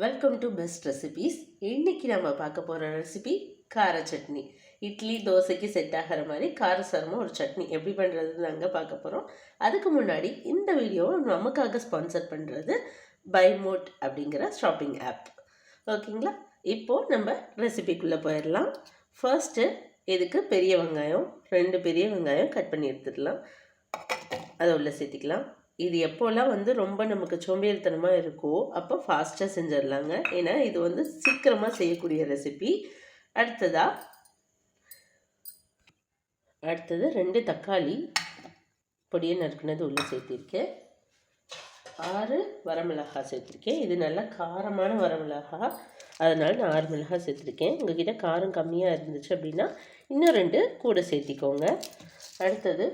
Welcome to best recipes. இன்றைக்கி நம்ம பார்க்க போகிற ரெசிபி கார சட்னி. இட்லி தோசைக்கு செட் ஆகிற மாதிரி காரசாரமாக ஒரு சட்னி எப்படி பண்ணுறதுன்னு நாங்கள் பார்க்க போகிறோம். அதுக்கு முன்னாடி இந்த வீடியோவை நமக்காக ஸ்பான்சர் பண்ணுறது பைமோட் அப்படிங்கிற ஷாப்பிங் ஆப். ஓகேங்களா? இப்போது நம்ம ரெசிபிக்குள்ளே போயிடலாம். ஃபர்ஸ்ட்டு இதுக்கு பெரிய வெங்காயம் 2 பெரிய வெங்காயம் கட் பண்ணி எடுத்துடலாம். அதை உள்ளே சேர்த்திக்கலாம். இது எப்போல்லாம் ரொம்ப நமக்கு சோம்பேறித்தனமாக இருக்கோ அப்போ ஃபாஸ்ட்டாக செஞ்சிடலாங்க. ஏன்னா இது சீக்கிரமாக செய்யக்கூடிய ரெசிபி. அடுத்தது 2 தக்காளி பொடியை நறுக்குனது உள்ளே சேர்த்திருக்கேன். 6 வரமிளகாய் சேர்த்துருக்கேன். இது நல்லா காரமான வரமிளகாய், அதனால் நான் 6 மிளகாய் சேர்த்துருக்கேன். உங்கள்கிட்ட காரம் கம்மியாக இருந்துச்சு அப்படின்னா இன்னும் 2 கூட சேர்த்திக்கோங்க. அடுத்தது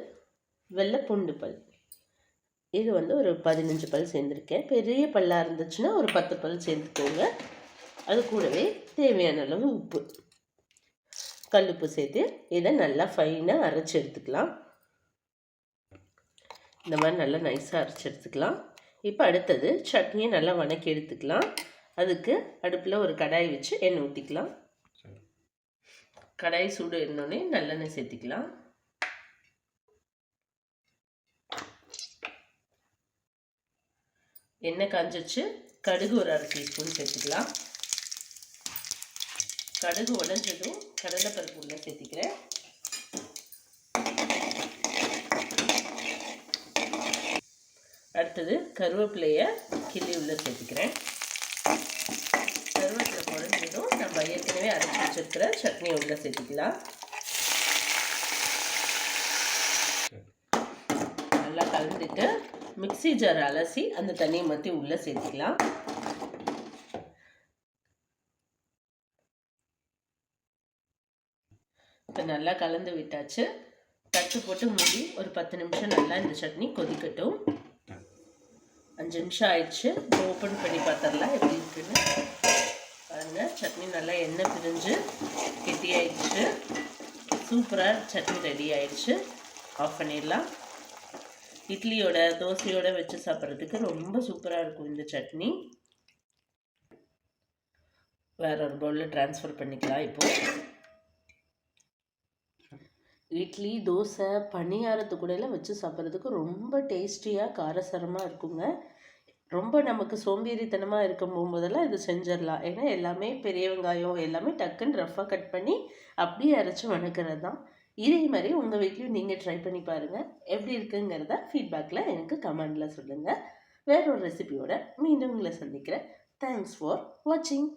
வெள்ளை பூண்டு பல், இது ஒரு 15 பல் சேர்ந்துருக்கேன். பெரிய பல்லாக இருந்துச்சுன்னா ஒரு 10 பல் சேர்த்துக்கோங்க. அது கூடவே தேவையான அளவு உப்பு, கல்லுப்பு சேர்த்து இதை நல்லா ஃபைனாக அரைச்சி எடுத்துக்கலாம். இந்த மாதிரி நல்லா நைஸாக அரைச்சி எடுத்துக்கலாம். இப்போ அடுத்தது சட்னியை நல்லா வணக்கி எடுத்துக்கலாம். அதுக்கு அடுப்பில் ஒரு கடாய் வச்சு எண்ணெய் ஊற்றிக்கலாம். கடாய் சூடு இருந்தோடனே நல்லெண்ணெய் சேர்த்திக்கலாம். எண்ணெய் காஞ்சிச்சு. கடுகு ஒரு 1/2 டீஸ்பூன் சேர்த்துக்கலாம். கடுகு உடஞ்சதும் கடலைப்பருப்பு உள்ள சேர்த்திக்கிறேன். அடுத்தது கருவேப்பிலையை கிள்ளி உள்ள சேர்த்துக்கிறேன். கருவேப்பிலை உடஞ்சதும் நம்ம ஏற்கனவே அரைச்சி வச்சிருக்கிற சட்னி உள்ள சேர்த்துக்கலாம். நல்லா கலந்துட்டு மிக்ஸி ஜார் அலசி அந்த தண்ணியை மாற்றி உள்ளே சேர்த்துக்கலாம். இப்போ நல்லா கலந்து விட்டாச்சு. தட்டு போட்டு மூடி ஒரு 10 நிமிஷம் நல்லா இந்த சட்னி கொதிக்கட்டும். 5 நிமிஷம் ஆயிடுச்சு. ஓப்பன் பண்ணி பார்த்துடலாம் எப்படி இருக்குன்னு பாருங்க. சட்னி நல்லா எண்ணெய் பிரிஞ்சு கெட்டி ஆயிடுச்சு. சூப்பராக சட்னி ரெடி ஆயிடுச்சு. ஆஃப் பண்ணிடலாம். இட்லியோட தோசையோட வச்சு சாப்பிட்றதுக்கு ரொம்ப சூப்பராக இருக்கும் இந்த சட்னி. வேற ஒரு பவுலில் ட்ரான்ஸ்ஃபர் பண்ணிக்கலாம். இப்போது இட்லி தோசை பணியாரத்து கூடையில் வச்சு சாப்பிட்றதுக்கு ரொம்ப டேஸ்டியாக காரசாரமாக இருக்குங்க. ரொம்ப நமக்கு சோம்பேறித்தனமாக இருக்கும் போகும்போதெல்லாம் இது செஞ்சிடலாம். ஏன்னா எல்லாமே பெரிய வெங்காயம் எல்லாமே டக்குன்னு ரஃப்பாக கட் பண்ணி அப்படியே அரைச்சி வணக்கிறது தான். இதே மாதிரி உங்கள் வீட்லையும் நீங்கள் ட்ரை பண்ணி பாருங்கள். எப்படி இருக்குங்கிறத ஃபீட்பேக்கில் எனக்கு கமெண்டில் சொல்லுங்கள். வேற ஒரு ரெசிபியோட மீண்டும் உங்களை சந்திக்கிறேன். தேங்க்ஸ் ஃபார் வாட்சிங்.